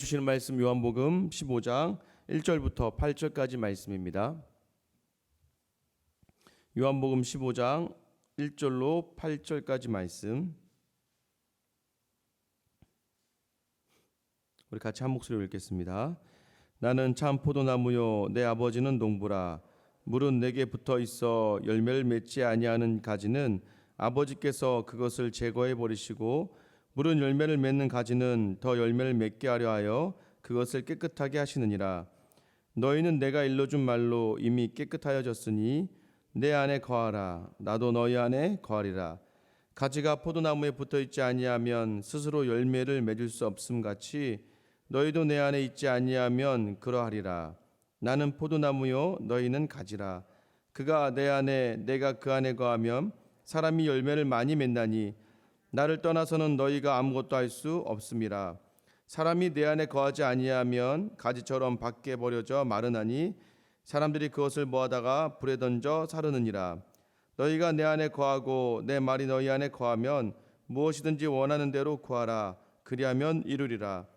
주시는 말씀 요한복음 15장 1절부터 8절까지 말씀입니다. 요한복음 15장 1절로 8절까지 말씀. 우리 같이 한 목소리로 읽겠습니다. 나는 참 포도나무요 내 아버지는 농부라. 물은 내게 붙어 있어 열매를 맺지 아니하는 가지는 아버지께서 그것을 제거해 버리시고 물은 열매를 맺는 가지는 더 열매를 맺게 하려 하여 그것을 깨끗하게 하시느니라. 너희는 내가 일러준 말로 이미 깨끗하여졌으니 내 안에 거하라. 나도 너희 안에 거하리라. 가지가 포도나무에 붙어 있지 아니하면 스스로 열매를 맺을 수 없음 같이 너희도 내 안에 있지 아니하면 그러하리라. 나는 포도나무요 너희는 가지라. 그가 내 안에 내가 그 안에 거하면 사람이 열매를 많이 맺나니 나를 떠나서는 너희가 아무것도 할 수 없음이라. 사람이 내 안에 거하지 아니하면 가지처럼 밖에 버려져 마르나니 사람들이 그것을 모아다가 불에 던져 사르느니라. 너희가 내 안에 거하고 내 말이 너희 안에 거하면 무엇이든지 원하는 대로 구하라. 그리하면 이루리라.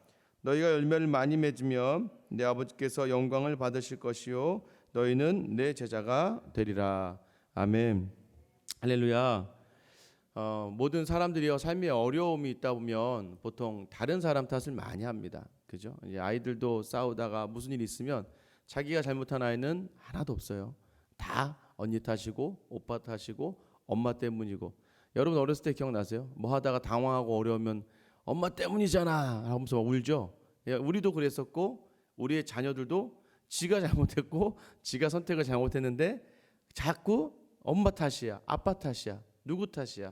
너희가 열매를 많이 맺으면 내 아버지께서 영광을 받으실 것이요 너희는 내 제자가 되리라. 아멘. 할렐루야. 모든 사람들이요 삶에 어려움이 있다 보면 보통 다른 사람 탓을 많이 합니다. 그죠? 이제 아이들도 싸우다가 무슨 일이 있으면 자기가 잘못한 아이는 하나도 없어요. 다 언니 탓이고 오빠 탓이고 엄마 때문이고. 여러분 어렸을 때 기억나세요? 뭐 하다가 당황하고 어려우면 엄마 때문이잖아 하면서 울죠. 우리도 그랬었고 우리의 자녀들도 지가 잘못했고 지가 선택을 잘못했는데 자꾸 엄마 탓이야, 아빠 탓이야, 누구 탓이야.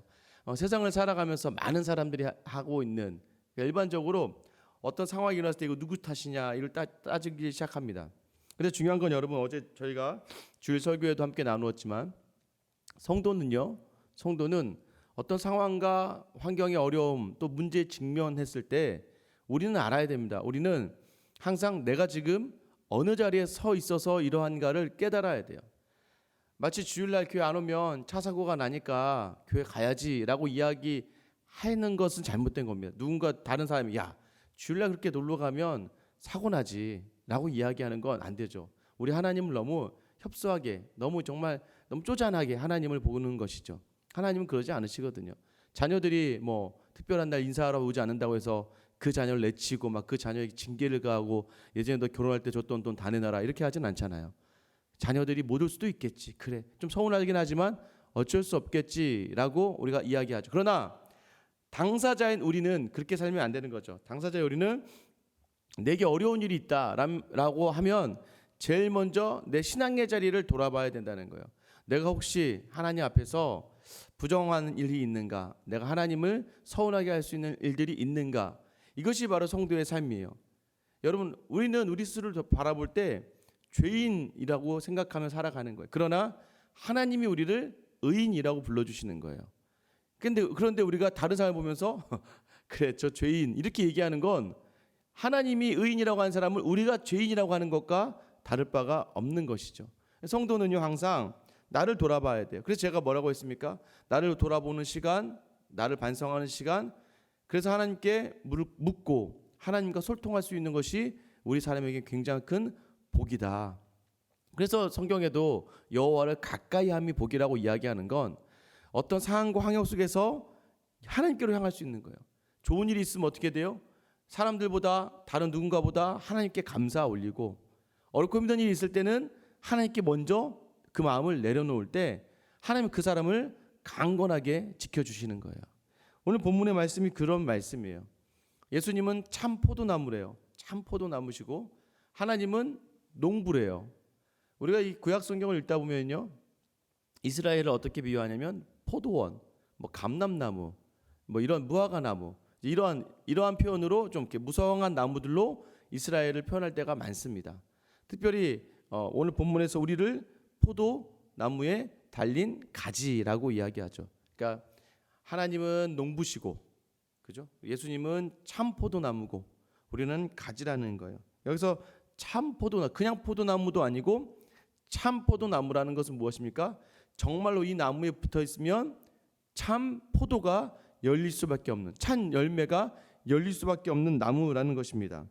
세상을 살아가면서 많은 사람들이 하고 있는, 일반적으로 어떤 상황이 일어났을 때 이거 누구 탓이냐 이걸 따지기 시작합니다. 근데 중요한 건 여러분, 어제 저희가 주일 설교에도 함께 나누었지만 성도는 어떤 상황과 환경의 어려움 또 문제에 직면했을 때 우리는 알아야 됩니다. 우리는 항상 내가 지금 어느 자리에 서 있어서 이러한가를 깨달아야 돼요. 마치 주일날 교회 안 오면 차 사고가 나니까 교회 가야지라고 이야기하는 것은 잘못된 겁니다. 누군가 다른 사람이 야 주일날 그렇게 놀러 가면 사고 나지라고 이야기하는 건 안 되죠. 우리 하나님을 너무 협소하게 너무 쪼잔하게 하나님을 보는 것이죠. 하나님은 그러지 않으시거든요. 자녀들이 뭐 특별한 날 인사하러 오지 않는다고 해서 그 자녀를 내치고 막 그 자녀에게 징계를 가하고 예전에 너 결혼할 때 줬던 돈 다 내놔라 이렇게 하진 않잖아요. 자녀들이 못 올 수도 있겠지. 그래 좀 서운하긴 하지만 어쩔 수 없겠지라고 우리가 이야기하죠. 그러나 당사자인 우리는 그렇게 살면 안 되는 거죠. 당사자의 우리는 내게 어려운 일이 있다라고 하면 제일 먼저 내 신앙의 자리를 돌아봐야 된다는 거예요. 내가 혹시 하나님 앞에서 부정한 일이 있는가, 내가 하나님을 서운하게 할 수 있는 일들이 있는가, 이것이 바로 성도의 삶이에요. 여러분, 우리는 우리 스스로를 바라볼 때 죄인이라고 생각하며 살아가는 거예요. 그러나 하나님이 우리를 의인이라고 불러주시는 거예요. 그런데 우리가 다른 사람을 보면서 그래 저 죄인 이렇게 얘기하는 건 하나님이 의인이라고 하는 사람을 우리가 죄인이라고 하는 것과 다를 바가 없는 것이죠. 성도는요 항상 나를 돌아봐야 돼요. 그래서 제가 뭐라고 했습니까? 나를 돌아보는 시간, 나를 반성하는 시간, 그래서 하나님께 묻고 하나님과 소통할 수 있는 것이 우리 사람에게 굉장히 큰 복이다. 그래서 성경에도 여호와를 가까이함이 복이라고 이야기하는 건 어떤 상황과 환경 속에서 하나님께로 향할 수 있는 거예요. 좋은 일이 있으면 어떻게 돼요? 사람들보다 다른 누군가보다 하나님께 감사 올리고, 어렵고 힘든 일이 있을 때는 하나님께 먼저 그 마음을 내려놓을 때 하나님은 그 사람을 강건하게 지켜주시는 거예요. 오늘 본문의 말씀이 그런 말씀이에요. 예수님은 참 포도나무래요. 참 포도나무시고 하나님은 농부래요. 우리가 이 구약 성경을 읽다 보면요, 이스라엘을 어떻게 비유하냐면 포도원, 뭐 감람나무, 뭐 이런 무화과나무, 이러한 표현으로 좀 이렇게 무성한 나무들로 이스라엘을 표현할 때가 많습니다. 특별히 오늘 본문에서 우리를 포도나무에 달린 가지라고 이야기하죠. 그러니까 하나님은 농부시고, 그죠? 예수님은 참 포도나무고 우리는 가지라는 거예요. 여기서 참 포도나무, 그냥 포도나무도 아니고 참 포도나무라는 것은 무엇입니까? 정말로 이 나무에 붙어 있으면 참 포도가 열릴 수밖에 없는, 참 열매가 열릴 수밖에 없는 나무라는 것입니다.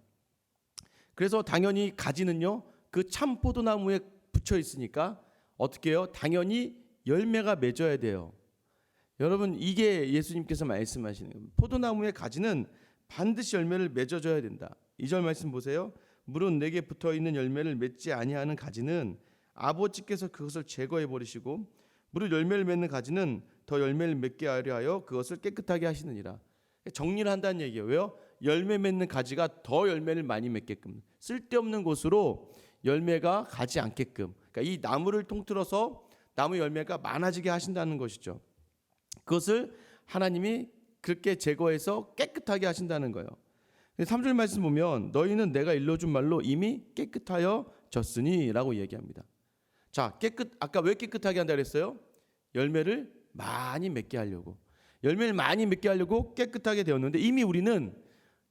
그래서 당연히 가지는요, 그 참 포도나무에 붙여 있으니까 어떻게 해요? 당연히 열매가 맺어야 돼요. 여러분, 이게 예수님께서 말씀하시는 거예요. 포도나무의 가지는 반드시 열매를 맺어줘야 된다. 2절 말씀 보세요. 물은 내게 붙어 있는 열매를 맺지 아니하는 가지는 아버지께서 그것을 제거해 버리시고 무릇 열매를 맺는 가지는 더 열매를 맺게 하려 하여 그것을 깨끗하게 하시느니라. 정리를 한다는 얘기예요. 왜요? 열매 맺는 가지가 더 열매를 많이 맺게끔, 쓸데없는 곳으로 열매가 가지 않게끔, 그러니까 이 나무를 통틀어서 나무 열매가 많아지게 하신다는 것이죠. 그것을 하나님이 그렇게 제거해서 깨끗하게 하신다는 거예요. 3절 말씀 보면 너희는 내가 일러준 말로 이미 깨끗하여 졌으니 라고 얘기합니다. 자, 아까 왜 깨끗하게 한다 그랬어요? 열매를 많이 맺게 하려고. 열매를 많이 맺게 하려고 깨끗하게 되었는데, 이미 우리는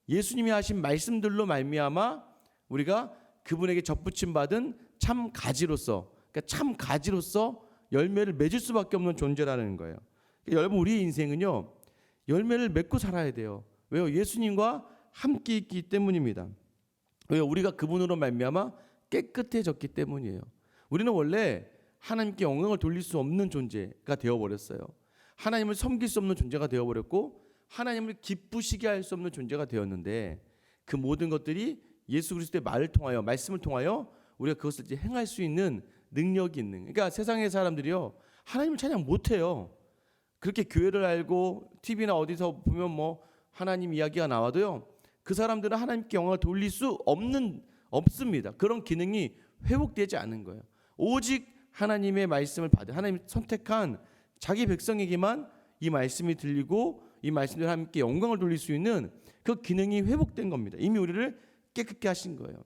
예수님이 하신 말씀들로 말미암아 우리가 그분에게 접붙임 받은 참 가지로서, 그러니까 참 가지로서 열매를 맺을 수밖에 없는 존재라는 거예요. 그러니까 여러분, 우리의 인생은요, 열매를 맺고 살아야 돼요. 왜요? 예수님과 함께 있기 때문입니다. 왜요? 우리가 그분으로 말미암아 깨끗해졌기 때문이에요. 우리는 원래 하나님께 영광을 돌릴 수 없는 존재가 되어버렸어요. 하나님을 섬길 수 없는 존재가 되어버렸고 하나님을 기쁘시게 할 수 없는 존재가 되었는데, 그 모든 것들이 예수 그리스도의 말을 통하여, 말씀을 통하여 우리가 그것을 이제 행할 수 있는 능력이 있는. 그러니까 세상의 사람들이요, 하나님을 찬양 못해요. 그렇게 교회를 알고 TV나 어디서 보면 뭐 하나님 이야기가 나와도요, 그 사람들은 하나님께 영광을 돌릴 수 없습니다. 그런 기능이 회복되지 않은 거예요. 오직 하나님의 말씀을 받은, 하나님 선택한 자기 백성에게만 이 말씀이 들리고 이 말씀대로 하나님께 영광을 돌릴 수 있는 그 기능이 회복된 겁니다. 이미 우리를 깨끗게 하신 거예요.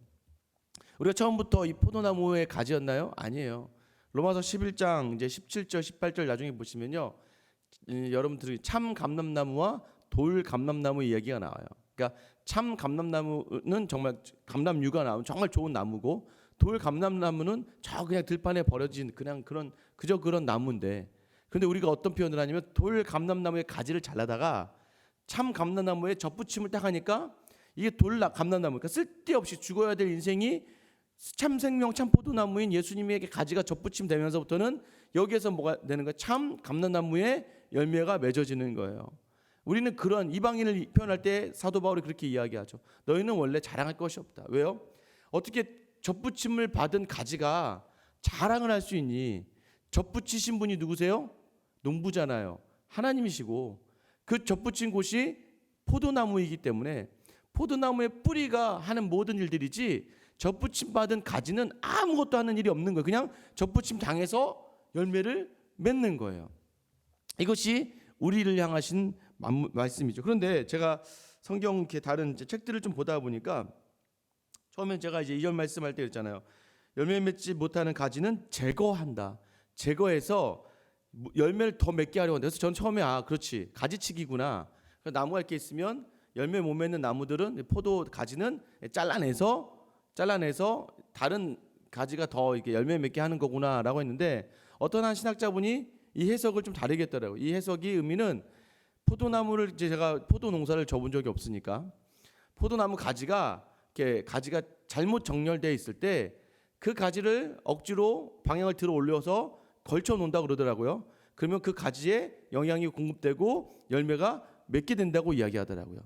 우리가 처음부터 이 포도나무의 가지였나요? 아니에요. 로마서 11장 이제 17절 18절 나중에 보시면요, 여러분들이 참 감람나무와 돌 감람나무 이야기가 나와요. 그러니까 참 감람나무는 정말 감람류가 나오는 정말 좋은 나무고, 돌 감람나무는 저 그냥 들판에 버려진 그저 그런 나무인데, 그런데 우리가 어떤 표현을 하냐면 돌 감람나무의 가지를 잘라다가 참 감람나무에 접붙임을 딱 하니까 이게 돌 감람나무, 그러니까 쓸데없이 죽어야 될 인생이 참 생명 참 포도나무인 예수님에게 가지가 접붙임 되면서부터는 여기에서 뭐가 되는 거예요? 참 감람나무의 열매가 맺어지는 거예요. 우리는 그런 이방인을 표현할 때 사도 바울이 그렇게 이야기하죠. 너희는 원래 자랑할 것이 없다. 왜요? 어떻게 접붙임을 받은 가지가 자랑을 할 수 있니? 접붙이신 분이 누구세요? 농부잖아요. 하나님이시고, 그 접붙인 곳이 포도나무이기 때문에 포도나무의 뿌리가 하는 모든 일들이지, 접붙임 받은 가지는 아무것도 하는 일이 없는 거예요. 그냥 접붙임 당해서 열매를 맺는 거예요. 이것이 우리를 향하신 말씀이죠. 그런데 제가 성경 이렇게 다른 책들을 좀 보다 보니까, 처음엔 제가 이제 2절 말씀할 때 그랬잖아요. 열매 맺지 못하는 가지는 제거한다. 제거해서 열매를 더 맺게 하려고 한다. 그래서 전 처음에 그렇지, 가지치기구나. 나무가 이렇게 있으면 열매 못 맺는 나무들은, 포도 가지는 잘라내서 다른 가지가 더 이렇게 열매 맺게 하는 거구나라고 했는데, 어떤 한 신학자분이 이 해석을 좀 다르게 했더라고요. 이 해석이 의미는, 포도나무를 이제 제가 포도 농사를 져본 적이 없으니까, 포도나무 가지가 잘못 정렬되어 있을 때 그 가지를 억지로 방향을 들어 올려서 걸쳐 놓는다 그러더라고요. 그러면 그 가지에 영양이 공급되고 열매가 맺게 된다고 이야기하더라고요.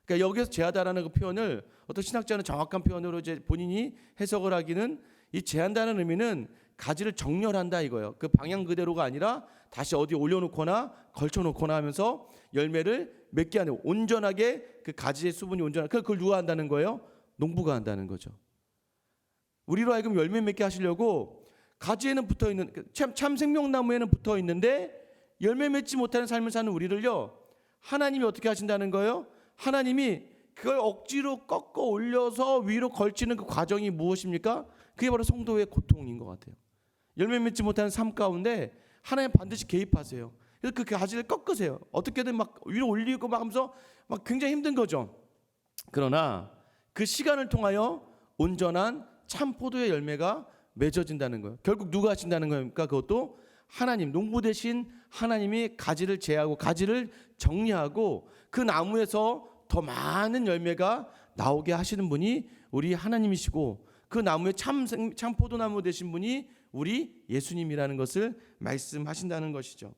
그러니까 여기서 제하다라는 그 표현을 어떤 신학자는 정확한 표현으로 이제 본인이 해석을 하기는, 이 제한다는 의미는 가지를 정렬한다 이거예요. 그 방향 그대로가 아니라 다시 어디 올려놓거나 걸쳐놓거나 하면서 열매를 맺게 하는, 온전하게 그 가지의 수분이 온전하게, 그걸 누가 한다는 거예요? 농부가 한다는 거죠. 우리로 하여금 열매 맺게 하시려고 가지에는 붙어 있는, 참 생명나무에는 붙어 있는데 열매 맺지 못하는 삶을 사는 우리를요, 하나님이 어떻게 하신다는 거예요? 하나님이 그걸 억지로 꺾어 올려서 위로 걸치는 그 과정이 무엇입니까? 그게 바로 성도의 고통인 것 같아요. 열매 맺지 못하는 삶 가운데 하나님 반드시 개입하세요. 그래서 그 가지를 꺾으세요. 어떻게든 막 위로 올리고 막 하면서 막 굉장히 힘든 거죠. 그러나 그 시간을 통하여 온전한 참 포도의 열매가 맺어진다는 거예요. 결국 누가 하신다는 겁니까? 그것도 하나님, 농부 대신 하나님이 가지를 제하고 가지를 정리하고 그 나무에서 더 많은 열매가 나오게 하시는 분이 우리 하나님이시고 그 나무의 참 포도나무 되신 분이 우리 예수님이라는 것을 말씀하신다는 것이죠.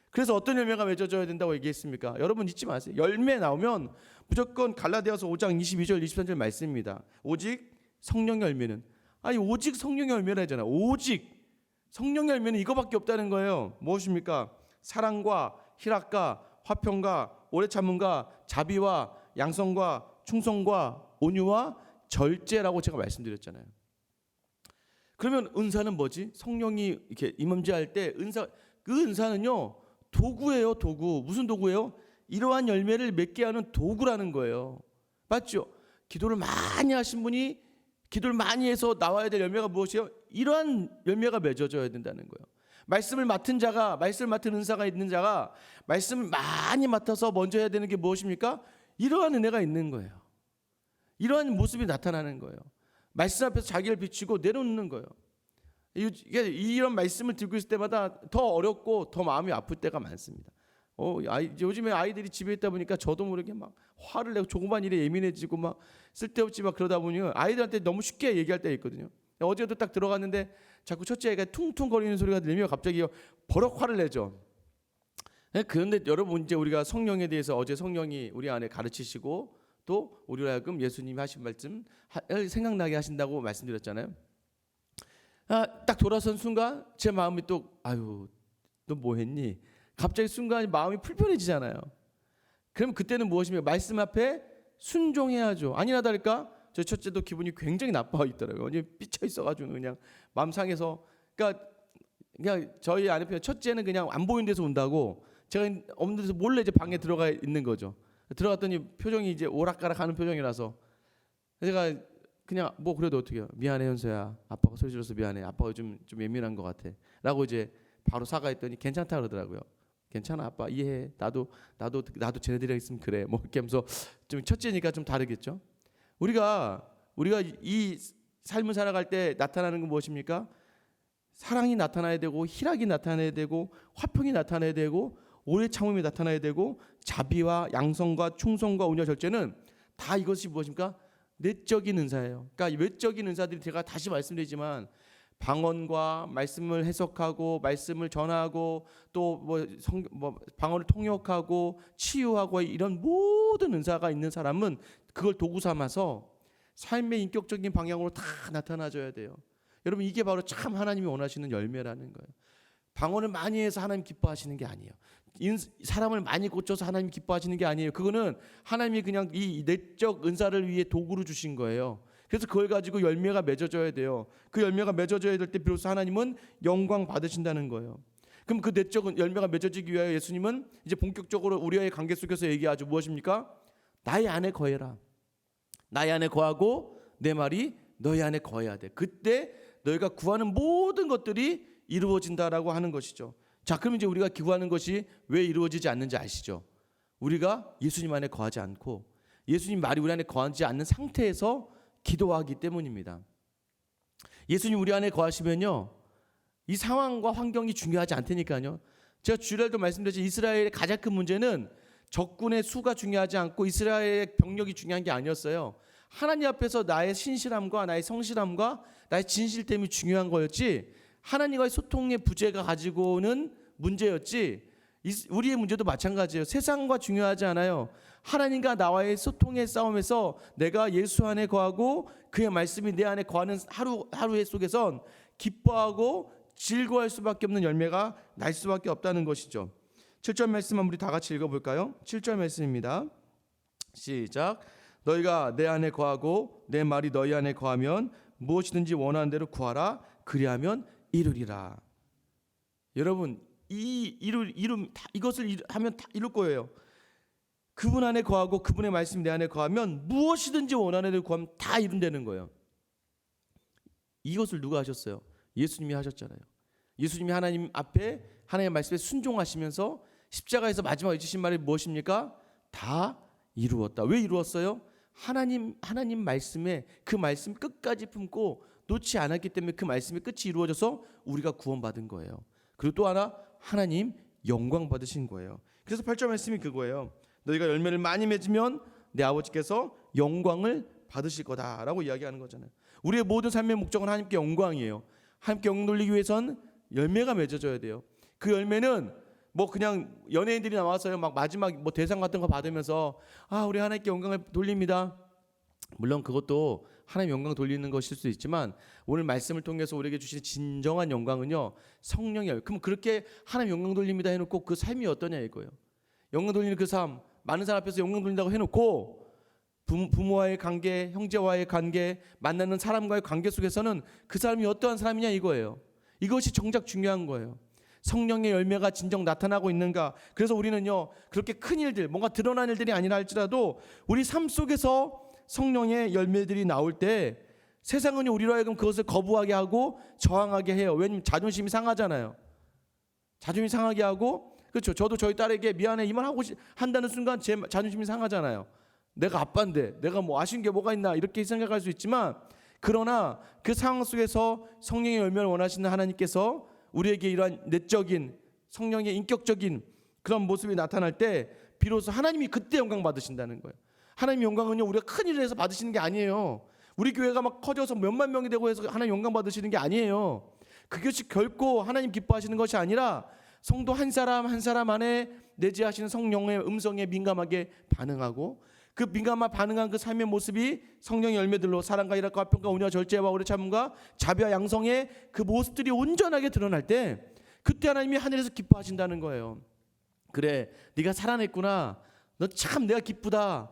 그래서 어떤 열매가 맺어져야 된다고 얘기했습니까? 여러분 잊지 마세요. 열매 나오면 무조건 갈라디아서 5장 22절 23절 말씀입니다. 오직 성령의 열매는, 아니 오직 성령의 열매라 하잖아요. 오직 성령의 열매는 이거밖에 없다는 거예요. 무엇입니까? 사랑과 희락과 화평과 오래 참음과 자비와 양성과 충성과 온유와 절제라고 제가 말씀드렸잖아요. 그러면 은사는 뭐지? 성령이 이렇게 임함제할 때 그 은사는요 도구예요. 도구. 무슨 도구예요? 이러한 열매를 맺게 하는 도구라는 거예요. 맞죠? 기도를 많이 하신 분이 기도를 많이 해서 나와야 될 열매가 무엇이에요? 이러한 열매가 맺어져야 된다는 거예요. 말씀을 맡은 자가, 말씀을 맡은 은사가 있는 자가 말씀을 많이 맡아서 먼저 해야 되는 게 무엇입니까? 이러한 은혜가 있는 거예요. 이러한 모습이 나타나는 거예요. 말씀 앞에서 자기를 비추고 내려놓는 거예요. 이런 말씀을 듣고 있을 때마다 더 어렵고 더 마음이 아플 때가 많습니다. 요즘에 아이들이 집에 있다 보니까 저도 모르게 막 화를 내고 조그만 일에 예민해지고 막 쓸데없지 막 그러다 보니 아이들한테 너무 쉽게 얘기할 때가 있거든요. 어제도 딱 들어갔는데 자꾸 첫째 애가 퉁퉁거리는 소리가 들리면 갑자기 버럭 화를 내죠. 그런데 여러분 이제 우리가 성령에 대해서 어제 성령이 우리 안에 가르치시고 또 우리로 하여금 예수님이 하신 말씀 생각나게 하신다고 말씀드렸잖아요. 딱 돌아선 순간 제 마음이 또 아유 너 뭐 했니? 갑자기 순간 마음이 불편해지잖아요. 그럼 그때는 무엇입니까? 말씀 앞에 순종해야죠. 아니나 다를까 저희 첫째도 기분이 굉장히 나빠 있더라고요. 삐쳐 있어가지고 그냥 마음 상해서 그러니까 저희 아내편 첫째는 그냥 안 보이는 데서 운다고 제가 없는 데서 몰래 이제 방에 들어가 있는 거죠. 들어갔더니 표정이 이제 오락가락하는 표정이라서 제가 그냥 뭐 그래도 어떻게 해요? 미안해 현서야. 아빠가 소리 질러서 미안해. 아빠가 좀 예민한 것 같아. 라고 이제 바로 사과했더니 괜찮다 그러더라고요. 괜찮아 아빠 이해해. 나도 쟤네들이랑 있으면 그래. 뭐 이렇게 하면서 좀 첫째니까 좀 다르겠죠. 우리가 이 삶을 살아갈 때 나타나는 건 무엇입니까? 사랑이 나타나야 되고 희락이 나타나야 되고 화평이 나타나야 되고 오래 참음이 나타나야 되고 자비와 양성과 충성과 온유와 절제는 다 이것이 무엇입니까? 내적인 은사예요. 그러니까 외적인 은사들이 제가 다시 말씀드리지만 방언과 말씀을 해석하고 말씀을 전하고 또 방언을 통역하고 치유하고 이런 모든 은사가 있는 사람은 그걸 도구 삼아서 삶의 인격적인 방향으로 다 나타나줘야 돼요. 여러분 이게 바로 참 하나님이 원하시는 열매라는 거예요. 방언을 많이 해서 하나님 기뻐하시는 게 아니에요. 사람을 많이 고쳐서 하나님 기뻐하시는 게 아니에요. 그거는 하나님이 그냥 이 내적 은사를 위해 도구로 주신 거예요. 그래서 그걸 가지고 열매가 맺어져야 돼요. 그 열매가 맺어져야 될 때 비로소 하나님은 영광 받으신다는 거예요. 그럼 그 내적 열매가 맺어지기 위하여 예수님은 이제 본격적으로 우리와의 관계 속에서 얘기하죠. 무엇입니까? 나의 안에 거해라. 나의 안에 거하고 내 말이 너희 안에 거해야 돼. 그때 너희가 구하는 모든 것들이 이루어진다라고 하는 것이죠. 자, 그럼 이제 우리가 기도하는 것이 왜 이루어지지 않는지 아시죠? 우리가 예수님 안에 거하지 않고 예수님 말이 우리 안에 거하지 않는 상태에서 기도하기 때문입니다. 예수님 우리 안에 거하시면요, 이 상황과 환경이 중요하지 않다니까요. 제가 주일날도 말씀드렸지만 이스라엘의 가장 큰 문제는 적군의 수가 중요하지 않고 이스라엘의 병력이 중요한 게 아니었어요. 하나님 앞에서 나의 신실함과 나의 성실함과 나의 진실됨이 중요한 거였지, 하나님과의 소통의 부재가 가지고는 문제였지, 우리의 문제도 마찬가지예요. 세상과 중요하지 않아요. 하나님과 나와의 소통의 싸움에서 내가 예수 안에 거하고 그의 말씀이 내 안에 거하는 하루의 속에선 기뻐하고 즐거워할 수밖에 없는 열매가 날 수밖에 없다는 것이죠. 7절 말씀 한번 우리 다 같이 읽어볼까요? 7절 말씀입니다. 시작. 너희가 내 안에 거하고 내 말이 너희 안에 거하면 무엇이든지 원하는 대로 구하라. 그리하면 이루리라. 여러분 이것을 하면 다 이룰 거예요. 그분 안에 거하고 그분의 말씀이 내 안에 거하면 무엇이든지 원하는 대로 구하면 다 이룬다는 거예요. 이것을 누가 하셨어요? 예수님이 하셨잖아요. 예수님이 하나님 앞에 하나님의 말씀에 순종하시면서 십자가에서 마지막 해주신 말이 무엇입니까? 다 이루었다. 왜 이루었어요? 하나님 말씀에 그 말씀 끝까지 품고 놓지 않았기 때문에 그 말씀의 끝이 이루어져서 우리가 구원받은 거예요. 그리고 또 하나 하나님 영광 받으신 거예요. 그래서 8절 말씀이 그거예요. 너희가 열매를 많이 맺으면 내 아버지께서 영광을 받으실 거다라고 이야기하는 거잖아요. 우리의 모든 삶의 목적은 하나님께 영광이에요. 하나님께 영광 돌리기 위해선 열매가 맺어져야 돼요. 그 열매는 뭐 그냥 연예인들이 나와서요 막 마지막 뭐 대상 같은 거 받으면서 우리 하나님께 영광을 돌립니다. 물론 그것도 하나님 영광 돌리는 것일 수 있지만 오늘 말씀을 통해서 우리에게 주시는 진정한 영광은요 성령이에요. 그럼 그렇게 하나님 영광 돌립니다 해놓고 그 삶이 어떠냐 이거예요. 영광 돌리는 그 삶, 많은 사람 앞에서 영광 돌린다고 해놓고 부모와의 관계, 형제와의 관계, 만나는 사람과의 관계 속에서는 그 사람이 어떠한 사람이냐 이거예요. 이것이 정작 중요한 거예요. 성령의 열매가 진정 나타나고 있는가. 그래서 우리는요 그렇게 큰 일들, 뭔가 드러난 일들이 아니라 할지라도 우리 삶 속에서 성령의 열매들이 나올 때 세상은 우리로 하여금 그것을 거부하게 하고 저항하게 해요. 왜냐면 자존심이 상하잖아요. 자존심이 상하게 하고, 그렇죠. 저도 저희 딸에게 미안해 이 말 한다는 순간 제 자존심이 상하잖아요. 내가 아빠인데 내가 뭐 아쉬운 게 뭐가 있나 이렇게 생각할 수 있지만, 그러나 그 상황 속에서 성령의 열매를 원하시는 하나님께서 우리에게 이러한 내적인 성령의 인격적인 그런 모습이 나타날 때 비로소 하나님이 그때 영광 받으신다는 거예요. 하나님의 영광은요 우리가 큰 일을 해서 받으시는 게 아니에요. 우리 교회가 막 커져서 몇만 명이 되고 해서 하나님 영광 받으시는 게 아니에요. 그것이 결코 하나님 기뻐하시는 것이 아니라 성도 한 사람 한 사람 안에 내재하시는 성령의 음성에 민감하게 반응하고, 그 민감한 반응한 그 삶의 모습이 성령의 열매들로 사랑과 일합과 화평과 온유와 절제와 오래 참음과 자비와 양성의 그 모습들이 온전하게 드러날 때 그때 하나님이 하늘에서 기뻐하신다는 거예요. 그래, 네가 살아냈구나. 너 참 내가 기쁘다.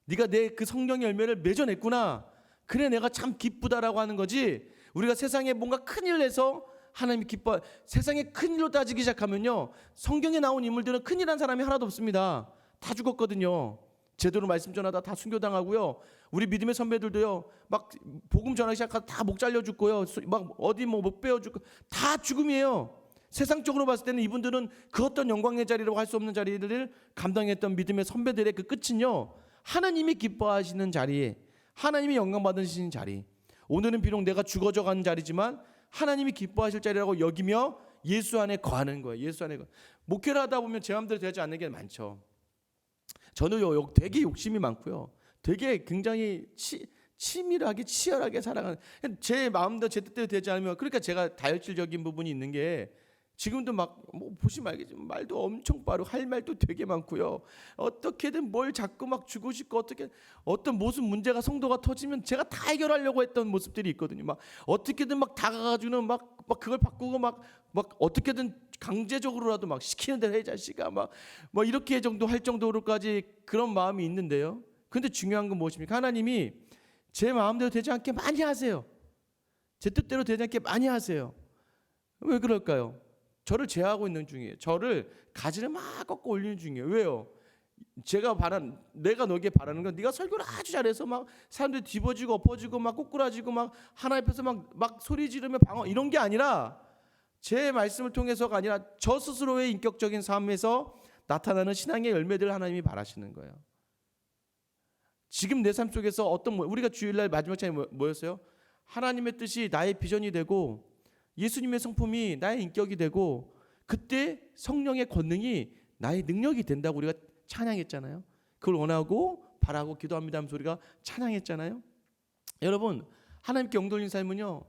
네가 내 그 성령의 열매를 맺어냈구나. 그래, 내가 참 기쁘다라고 하는 거지. 우리가 세상에 뭔가 큰일을 해서 하나님이 기뻐. 세상에 큰일로 따지기 시작하면요 성경에 나온 인물들은 큰일한 사람이 하나도 없습니다. 다 죽었거든요. 제대로 말씀 전하다 다 순교당하고요. 우리 믿음의 선배들도요 막 복음 전하기 시작하다 다 목 잘려 죽고요, 막 어디 뭐 못 베어 죽고 다 죽음이에요. 세상적으로 봤을 때는 이분들은 그 어떤 영광의 자리라고 할 수 없는 자리들을 감당했던 믿음의 선배들의 그 끝은요 하나님이 기뻐하시는 자리에, 하나님이 영광 받으시는 자리. 오늘은 비록 내가 죽어져 가는 자리지만 하나님이 기뻐하실 자리라고 여기며 예수 안에 거하는 거예요. 예수 안에 목회를 하다 보면 제 마음대로 되지 않는 게 많죠. 저는요 되게 욕심이 많고요, 되게 굉장히 치밀하게 치열하게 살아가는, 제 마음대로 제 뜻대로 되지 않으면, 그러니까 제가 다혈질적인 부분이 있는 게 지금도 막 뭐 보시면 알겠지만 말도 엄청 빠르고 할 말도 되게 많고요. 어떻게든 뭘 자꾸 막 주고 싶고 어떻게 어떤 무슨 문제가 성도가 터지면 제가 다 해결하려고 했던 모습들이 있거든요. 막 어떻게든 막 다가가주는 막 그걸 바꾸고 막 어떻게든 강제적으로라도 막 시키는 대로 해 자식아 막 이렇게 정도 할 정도로까지 그런 마음이 있는데요. 근데 중요한 건 무엇입니까? 하나님이 제 마음대로 되지 않게 많이 하세요. 제 뜻대로 되지 않게 많이 하세요. 왜 그럴까요? 저를 제어하고 있는 중이에요. 저를 가지를 막 꺾고 올리는 중이에요. 왜요? 내가 너에게 바라는 건 네가 설교를 아주 잘해서 막 사람들이 뒤집어지고 엎어지고 막 꼬꾸라지고 막 하나님 앞에서 막 소리 지르며 방어 이런 게 아니라, 제 말씀을 통해서가 아니라 저 스스로의 인격적인 삶에서 나타나는 신앙의 열매들을 하나님이 바라시는 거예요. 지금 내 삶 속에서 우리가 주일날 마지막 찬양이 뭐였어요? 하나님의 뜻이 나의 비전이 되고 예수님의 성품이 나의 인격이 되고 그때 성령의 권능이 나의 능력이 된다고 우리가 찬양했잖아요. 그걸 원하고 바라고 기도합니다 하면서 우리가 찬양했잖아요. 여러분, 하나님께 영광 돌리는 삶은요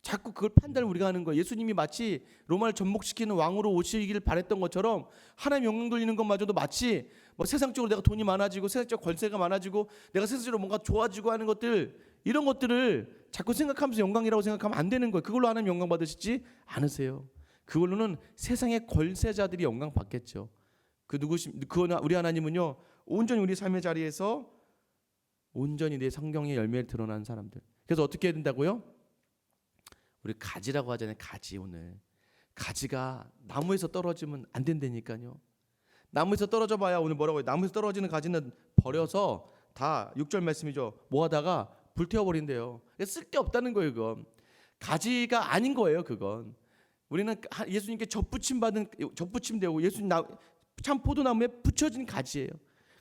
자꾸 그걸 판단을 우리가 하는 거예요. 예수님이 마치 로마를 전복시키는 왕으로 오시기를 바랬던 것처럼 하나님 영광 돌리는 것마저도 마치 뭐 세상적으로 내가 돈이 많아지고 세상적 권세가 많아지고 내가 세상적으로 뭔가 좋아지고 하는 것들, 이런 것들을 자꾸 생각하면서 영광이라고 생각하면 안 되는 거예요. 그걸로 하나님 영광 받으시지 않으세요. 그걸로는 세상의 권세자들이 영광 받겠죠. 우리 하나님은요 온전히 우리 삶의 자리에서 온전히 내 성경의 열매를 드러난 사람들. 그래서 어떻게 해야 된다고요? 우리 가지라고 하잖아요. 가지. 오늘 가지가 나무에서 떨어지면 안 된다니까요. 나무에서 떨어져 봐야 오늘 뭐라고 해요? 나무에서 떨어지는 가지는 버려서 다 6절 말씀이죠. 뭐 하다가 불태워버린대요. 쓸데없다는 거예요. 그건 가지가 아닌 거예요. 그건 우리는 예수님께 접붙임 되고 예수님 참 포도나무에 붙여진 가지예요.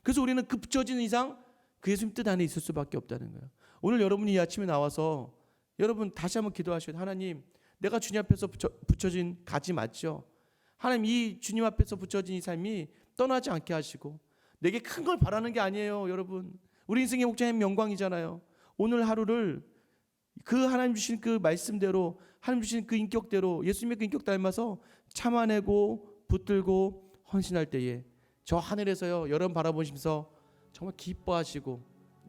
그래서 우리는 그 붙여진 이상 그 예수님 뜻 안에 있을 수밖에 없다는 거예요. 오늘 여러분이 이 아침에 나와서 여러분 다시 한번 기도하셔야 돼요. 하나님, 내가 주님 앞에서 붙여진 가지 맞죠? 하나님, 이 주님 앞에서 붙여진 이 삶이 떠나지 않게 하시고, 내게 큰 걸 바라는 게 아니에요. 여러분, 우리 인생의 목자님 영광이잖아요. 오늘 하루를 그 하나님 주신 그 말씀대로, 하나님 주신 그 인격대로, 예수님의 그 인격 닮아서 참아내고 붙들고 헌신할 때에 저 하늘에서요 여러분 바라보시면서 정말 기뻐하시고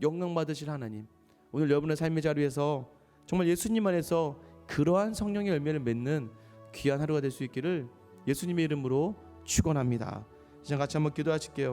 영광 받으실 하나님, 오늘 여러분의 삶의 자리에서 정말 예수님 안에서 그러한 성령의 열매를 맺는 귀한 하루가 될 수 있기를 예수님의 이름으로 축원합니다. 이제 같이 한번 기도하실게요.